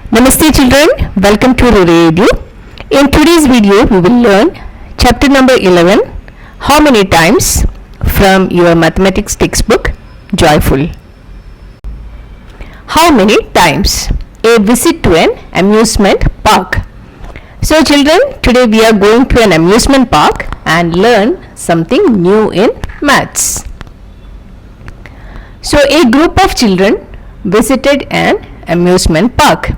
Namaste children, welcome to Edu. In today's video we will learn chapter number 11, how many times, from your mathematics textbook Jouful. How many times? A visit to an amusement park. So children, today we are going to an amusement park and learn something new in maths. So a group of children visited an amusement park.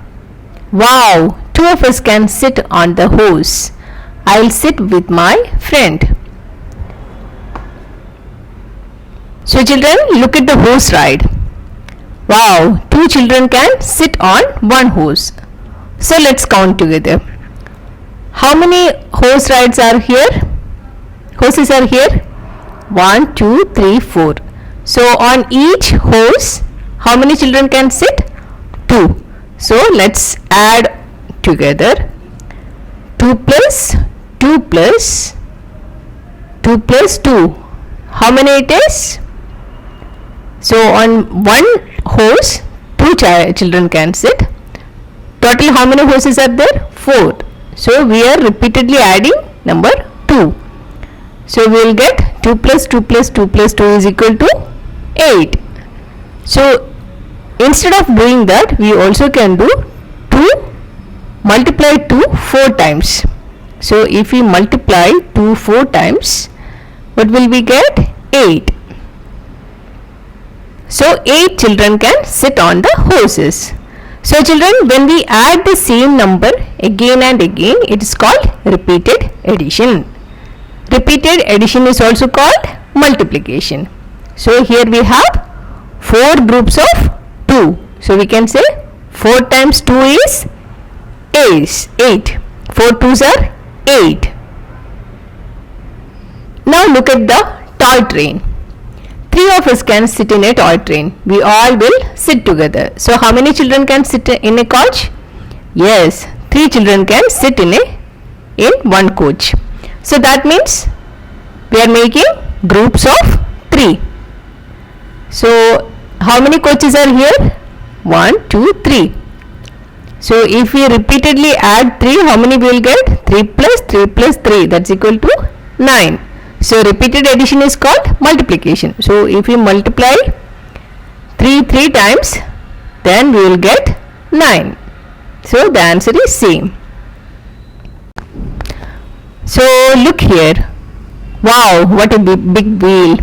Wow, two of us can sit on the horse. I'll sit with my friend. So children, look at the horse ride. Wow, two children can sit on one horse. So let's count together. How many horse rides are here? Horses are here? 1, 2, 3, 4. So on each horse, how many children can sit? 2. So let's add together. 2 plus 2 plus 2 plus 2. How many it is? So on one horse, 2 children can sit. Total how many horses are there? 4. So we are repeatedly adding number 2. So we will get 2 plus 2 plus 2 plus 2 is equal to 8. So instead of doing that, we also can do 2 multiply 2 4 times. So if we multiply 2 4 times, what will we get? 8. So 8 children can sit on the horses. So children, when we add the same number again and again, it is called repeated addition. Repeated addition is also called multiplication. So here we have 4 groups of 2. So we can say 4 times 2 is 8. 4 2s are 8. Now look at the toy train. 3 of us can sit in a toy train. We all will sit together. So how many children can sit in a coach? Yes, 3 children can sit in one coach. So that means we are making groups of 3. So how many coaches are here? 1, 2, 3. So if we repeatedly add 3, how many we will get? 3 plus 3 plus 3, that's equal to 9. So repeated addition is called multiplication. So if we multiply 3 times, then we will get 9. So the answer is same. So look here. Wow, what a big wheel.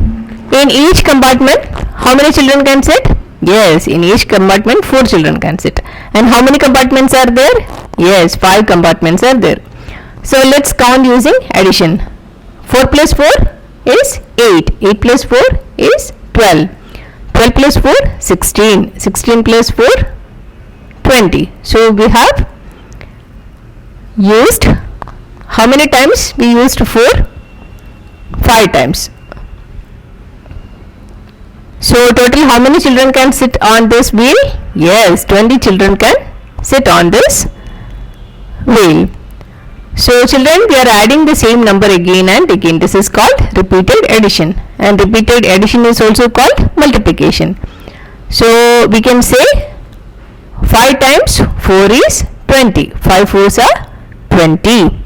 In each compartment, how many children can sit? Yes, in each compartment 4 children can sit. And how many compartments are there? Yes, 5 compartments are there. So let's count using addition. 4 plus 4 is 8. 8 plus 4 is 12. 12 plus 4, 16. 16 plus 4, 20. So we have used, how many times we used 4? 5 times. So total how many children can sit on this wheel? Yes, 20 children can sit on this wheel. So children, we are adding the same number again and again. This is called repeated addition, and repeated addition is also called multiplication. So we can say 5 times 4 is 20. 5 4s are 20.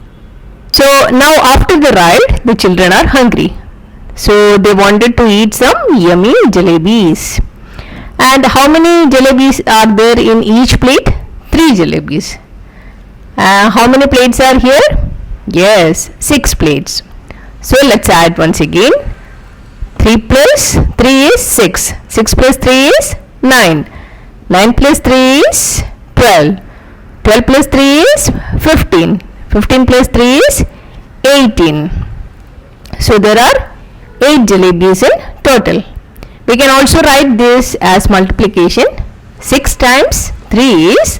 So now after the ride, the children are hungry. So they wanted to eat some yummy jalebis. And how many jalebis are there in each plate? 3 jalebis. How many plates are here? Yes, 6 plates. So let's add once again. 3 plus 3 is 6. 6 plus 3 is 9. 9 plus 3 is 12. 12 plus 3 is 15. 15 plus 3 is 18. So there are 8 jalebis in total. We can also write this as multiplication. 6 times 3 is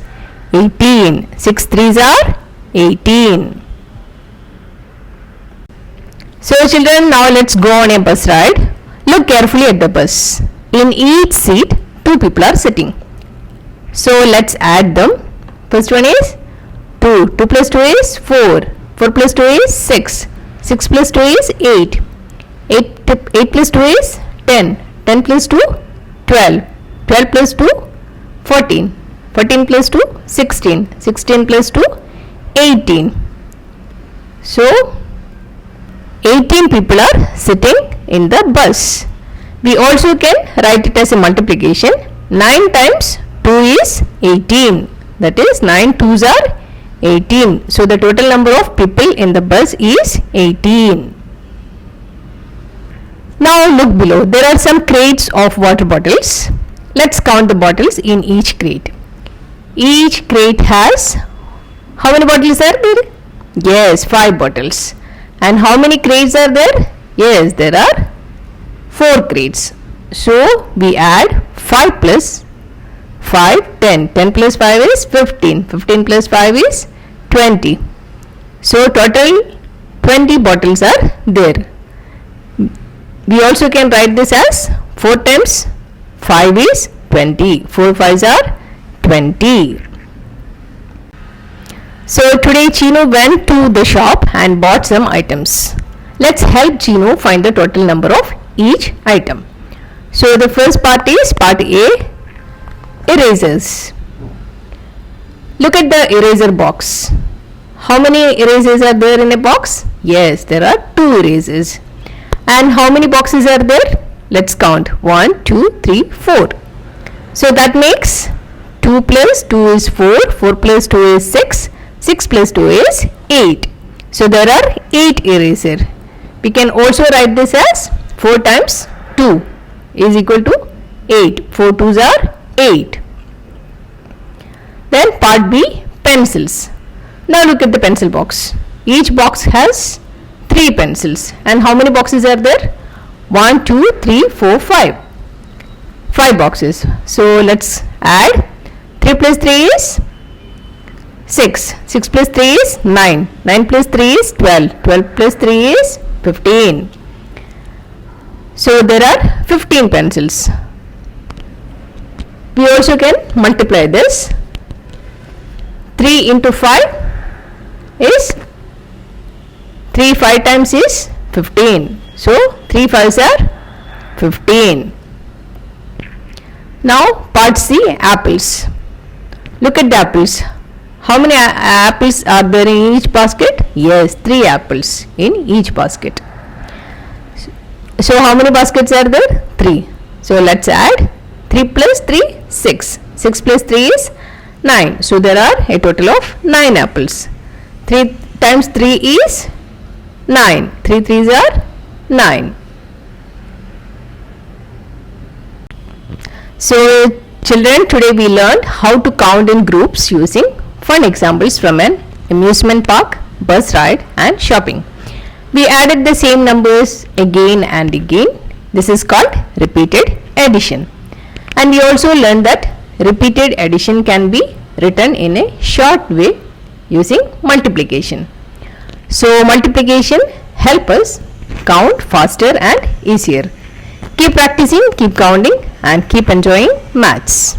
18. 6 3s are 18. So children, now let's go on a bus ride. Look carefully at the bus. In each seat, 2 people are sitting. So let's add them. First one is 2. 2 plus 2 is 4. 4 plus 2 is 6. 6 plus 2 is 8. 8 plus 2 is 10. 10 plus 2, 12. 12 plus 2, 14. 14 plus 2, 16. 16 plus 2, 18. So, 18 people are sitting in the bus. We also can write it as a multiplication. 9 times 2 is 18. That is 9 2s are 18. So, the total number of people in the bus is 18. Now, look below. There are some crates of water bottles. Let's count the bottles in each crate. Each crate has, how many bottles are there? Yes, 5 bottles. And how many crates are there? Yes, there are 4 crates. So, we add 5 plus 5, 10. 10 plus 5 is 15. 15 plus 5 is 20. So, total 20 bottles are there. We also can write this as 4 times 5 is 20. 4 5s are 20. So today Chino went to the shop and bought some items. Let's help Chino find the total number of each item. So the first part is part A, erasers. Look at the eraser box. How many erasers are there in a box? Yes, there are 2 erasers. And how many boxes are there? Let's count. 1, 2, 3, 4. So that makes 2 plus 2 is 4, 4 plus 2 is 6, 6 plus 2 is 8. So there are 8 erasers. We can also write this as 4 times 2 is equal to 8. 4 2s are 8. Then part B, pencils. Now look at the pencil box. Each box has 3 pencils. And how many boxes are there? 1, 2, 3, 4, 5. 5 boxes. So let's add. 3 plus 3 is 6. 6 plus 3 is 9. 9 plus 3 is 12. 12 plus 3 is 15. So there are 15 pencils. We also can multiply this. 3 into 5 is 3 5 times is 15. So 3 5s are 15. Now part C, apples. Look at the apples. How many apples are there in each basket? Yes, 3 apples in each basket. So how many baskets are there? 3. So let's add. 3 plus 3, 6. 6 plus 3 is 9. So there are a total of 9 apples. 3 times 3 is 9. 3 3s are 9. So children, today we learned how to count in groups using fun examples from an amusement park, bus ride and shopping. We added the same numbers again and again. This is called repeated addition. And we also learned that repeated addition can be written in a short way using multiplication. So multiplication helps us count faster and easier. Keep practicing, keep counting and keep enjoying maths.